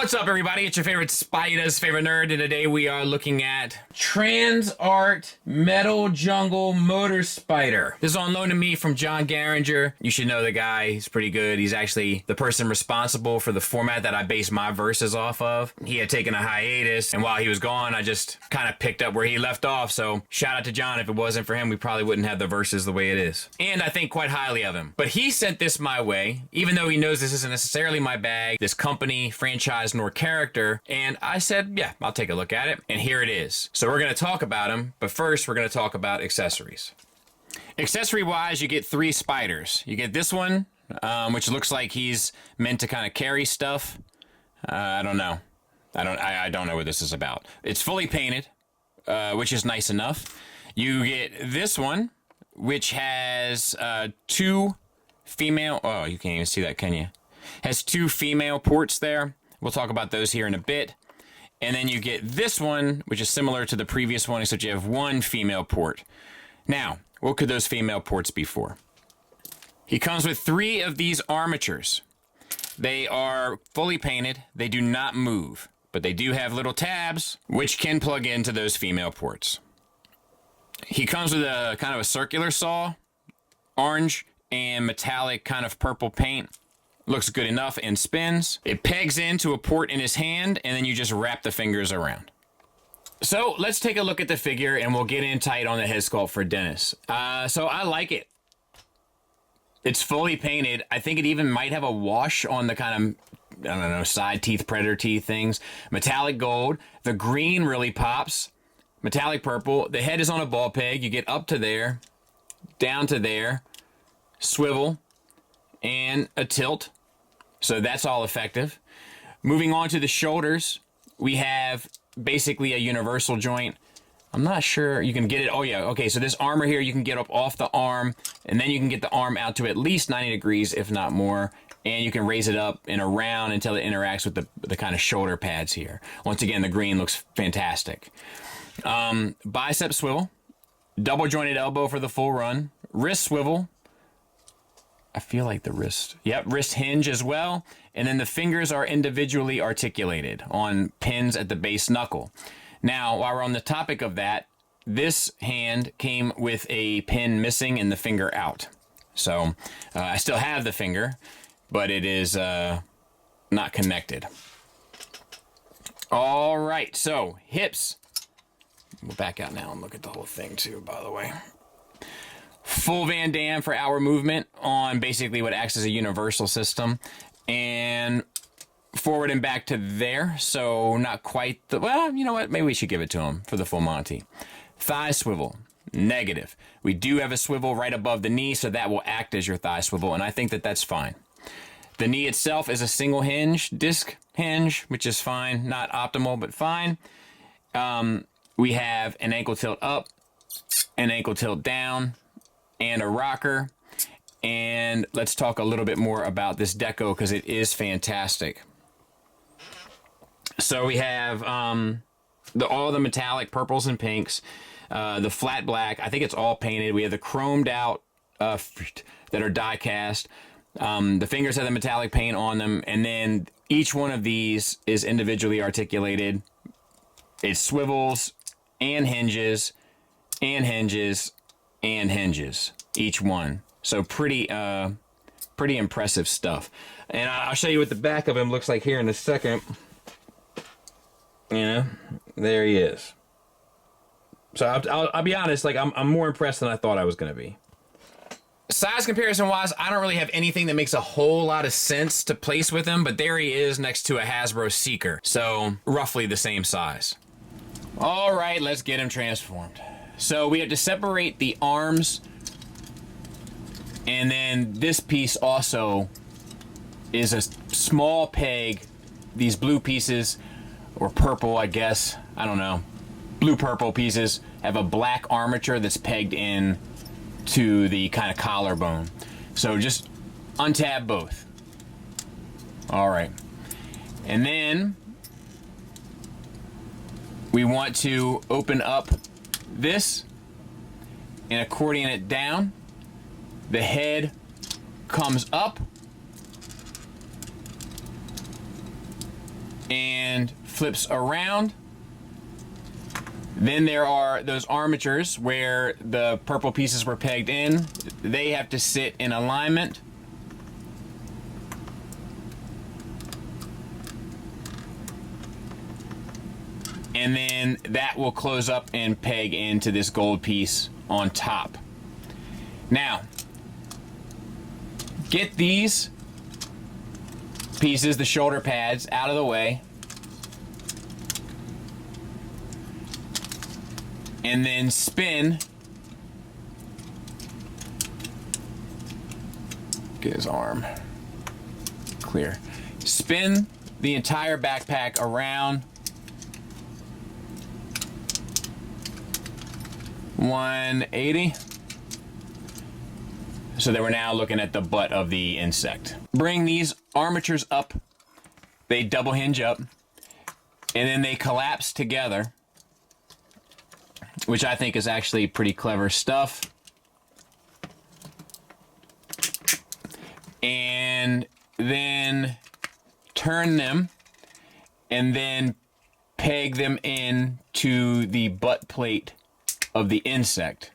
What's up, everybody? It's your favorite Spider's favorite nerd, and today we are looking at TransArt Metal Jungle Motor Spider. This is on loan to me from John Garinger. You should know the guy. He's pretty good. He's actually the person responsible for the format that I base my verses off of. He had taken a hiatus, and while he was gone, I just kind of picked up where he left off. So shout out to John. If it wasn't for him, we probably wouldn't have the verses the way it is. And I think quite highly of him. But he sent this my way, even though he knows this isn't necessarily my bag, this company, franchise, nor character, and I said, yeah, I'll take a look at it, and here it is. So we're going to talk about them, but first we're going to talk about accessories. Accessory-wise, you get 3 spiders. You get this one, which looks like he's meant to kind of carry stuff. I don't know. I don't know what this is about. It's fully painted, which is nice enough. You get this one, which has 2 female... Oh, you can't even see that, can you? Has 2 female ports there. We'll talk about those here in a bit. And then you get this one, which is similar to the previous one, except you have 1 female port. Now, what could those female ports be for? He comes with 3 of these armatures. They are fully painted. They do not move, but they do have little tabs, which can plug into those female ports. He comes with a kind of a circular saw, orange and metallic kind of purple paint. Looks good enough and spins. It pegs into a port in his hand, and then you just wrap the fingers around. So let's take a look at the figure, and we'll get in tight on the head sculpt for Dennis. So I like it. It's fully painted. I think it even might have a wash on the kind of, I don't know, side teeth, predator teeth things. Metallic gold. The green really pops. Metallic purple. The head is on a ball peg. You get up to there, down to there, swivel, and a tilt. So that's all effective. Moving on to the shoulders, we have basically a universal joint. I'm not sure you can get it. Oh yeah, okay, so this armor here, you can get up off the arm, and then you can get the arm out to at least 90 degrees, if not more, and you can raise it up and around until it interacts with the kind of shoulder pads here. Once again, the green looks fantastic. Bicep swivel, double jointed elbow for the full run, wrist swivel, I feel like the wrist. Yep, wrist hinge as well. And then the fingers are individually articulated on pins at the base knuckle. Now, while we're on the topic of that, this hand came with a pin missing and the finger out. So I still have the finger, but it is not connected. All right, so hips. We'll back out now and look at the whole thing too, by the way. Full Van Damme for our movement on basically what acts as a universal system. And forward and back to there. So not quite the... Well, you know what? Maybe we should give it to him for the full Monty. Thigh swivel. Negative. We do have a swivel right above the knee, so that will act as your thigh swivel. And I think that that's fine. The knee itself is a single hinge, disc hinge, which is fine. Not optimal, but fine. We have an ankle tilt up, an ankle tilt down, and a rocker. And let's talk a little bit more about this deco because it is fantastic. So we have all the metallic purples and pinks, the flat black. I think it's all painted. We have the chromed out that are die cast. The fingers have the metallic paint on them, and then each one of these is individually articulated. It swivels and hinges and hinges and hinges, each one. So pretty impressive stuff. And I'll show you what the back of him looks like here in a second. You know, there he is. So I'll be honest, like I'm more impressed than I thought I was gonna be. Size comparison wise, I don't really have anything that makes a whole lot of sense to place with him, but there he is next to a Hasbro Seeker. So roughly the same size. All right, let's get him transformed. So we have to separate the arms, and then this piece also is a small peg. These blue pieces, or purple, I guess, I don't know. Blue-purple pieces have a black armature that's pegged in to the kind of collarbone. So just untab both. All right. And then we want to open up this and accordion it down. The head comes up and flips around. Then there are those armatures where the purple pieces were pegged in. They have to sit in alignment. And then that will close up and peg into this gold piece on top. Now, get these pieces, the shoulder pads, out of the way. And then spin. Get his arm clear. Spin the entire backpack around 180. So that we're now looking at the butt of the insect. Bring these armatures up. They double hinge up. And then they collapse together, which I think is actually pretty clever stuff. And then turn them and then peg them in to the butt plate of the insect,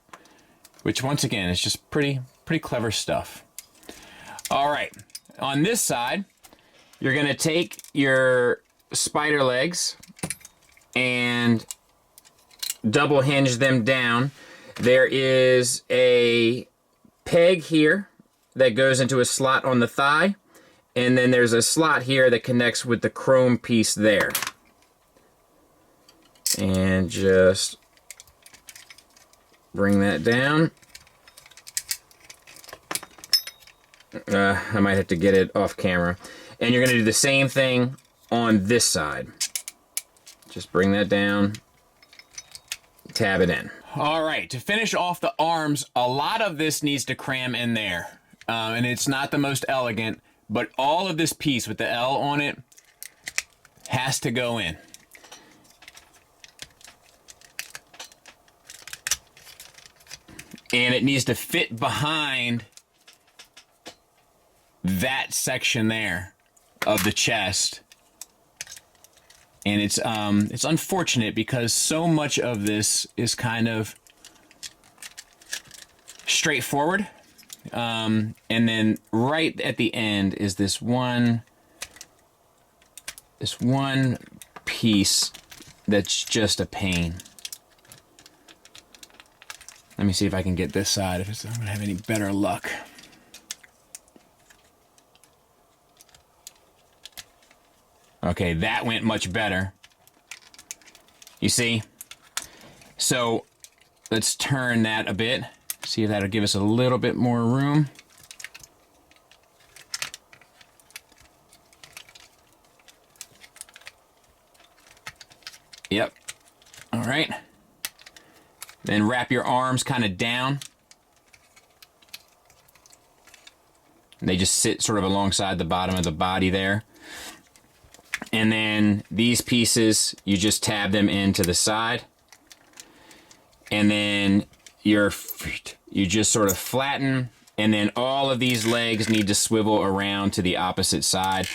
which once again is just pretty clever stuff. All right, on this side, you're gonna take your spider legs and double hinge them down. There is a peg here that goes into a slot on the thigh, and then there's a slot here that connects with the chrome piece there. And just bring that down. I might have to get it off camera. And you're gonna do the same thing on this side. Just bring that down, tab it in. All right, to finish off the arms, a lot of this needs to cram in there. And it's not the most elegant, but all of this piece with the L on it has to go in. And it needs to fit behind that section there of the chest. And it's unfortunate because so much of this is kind of straightforward. And then right at the end is this one piece that's just a pain. Let me see if I can get this side, if I'm gonna have any better luck. Okay, that went much better. You see? So let's turn that a bit. See if that'll give us a little bit more room. Yep. All right. Then wrap your arms kind of down. They just sit sort of alongside the bottom of the body there. And then these pieces, you just tab them into the side. And then you just sort of flatten. And then all of these legs need to swivel around to the opposite side.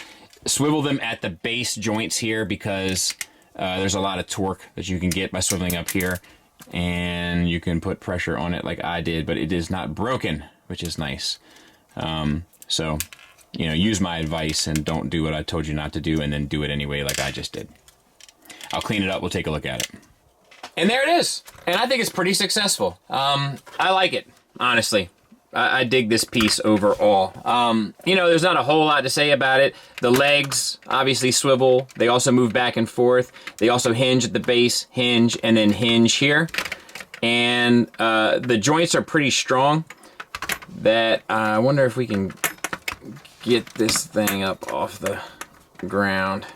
Swivel them at the base joints here because there's a lot of torque that you can get by swiveling up here. And you can put pressure on it like I did, but it is not broken, which is nice. So, you know, use my advice and don't do what I told you not to do and then do it anyway like I just did. I'll clean it up. We'll take a look at it. And there it is. And I think it's pretty successful. I like it, honestly. I dig this piece overall. You know, there's not a whole lot to say about it. The legs obviously swivel. They also move back and forth. They also hinge at the base, hinge, and then hinge here. And the joints are pretty strong. That I wonder if we can get this thing up off the ground.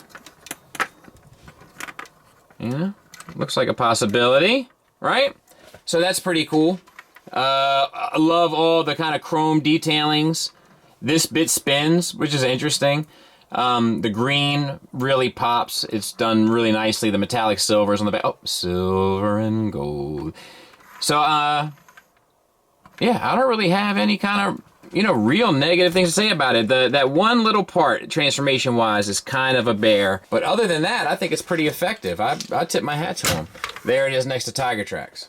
Yeah, looks like a possibility, right? So that's pretty cool. I love all the kind of chrome detailings. This bit spins, which is interesting. The green really pops. It's done really nicely. The metallic silvers on the back. Oh, silver and gold. So, yeah, I don't really have any kind of real negative things to say about it. That one little part, transformation-wise, is kind of a bear. But other than that, I think it's pretty effective. I tip my hat to him. There it is next to Tiger Tracks.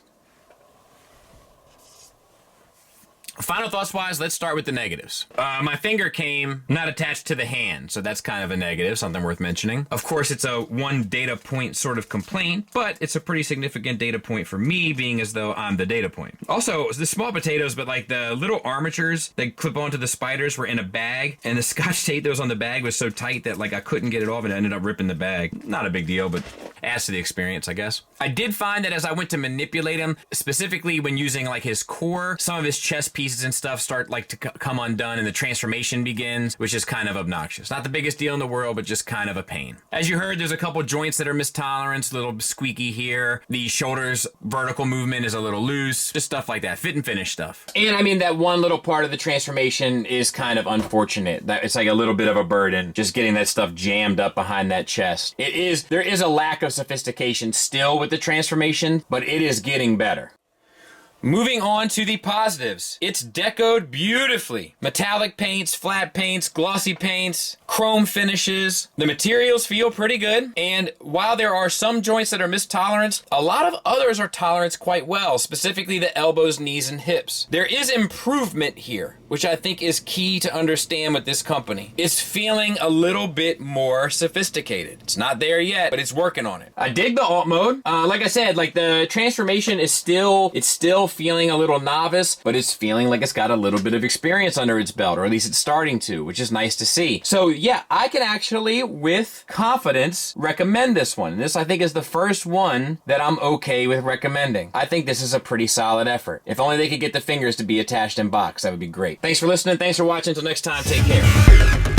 Final thoughts wise, let's start with the negatives. My finger came not attached to the hand, so that's kind of a negative, something worth mentioning. Of course, it's a one data point sort of complaint, but it's a pretty significant data point for me, being as though I'm the data point. Also, the small potatoes, but like the little armatures that clip onto the spiders were in a bag, and the scotch tape that was on the bag was so tight that like I couldn't get it off and I ended up ripping the bag. Not a big deal, but adds to the experience, I guess. I did find that as I went to manipulate him, specifically when using like his core, some of his chest pieces and stuff start like to come undone and the transformation begins, which is kind of obnoxious. Not the biggest deal in the world, but just kind of a pain. As you heard, there's a couple joints that are mistolerance, a little squeaky here. The shoulders vertical movement is a little loose, just stuff like that, fit and finish stuff. And I mean, that one little part of the transformation is kind of unfortunate. That it's like a little bit of a burden, just getting that stuff jammed up behind that chest. There is a lack of sophistication still with the transformation, but it is getting better. Moving on to the positives. It's decoed beautifully. Metallic paints, flat paints, glossy paints, chrome finishes. The materials feel pretty good. And while there are some joints that are mistoleranced, a lot of others are toleranced quite well, specifically the elbows, knees, and hips. There is improvement here, which I think is key to understand with this company. It's feeling a little bit more sophisticated. It's not there yet, but it's working on it. I dig the alt mode. Like I said, like the transformation is still feeling a little novice, but it's feeling like it's got a little bit of experience under its belt, or at least it's starting to, which is nice to see. So yeah, I can actually, with confidence, recommend this one. This, I think, is the first one that I'm okay with recommending. I think this is a pretty solid effort. If only they could get the fingers to be attached in box, that would be great. Thanks for listening. Thanks for watching. Until next time, take care.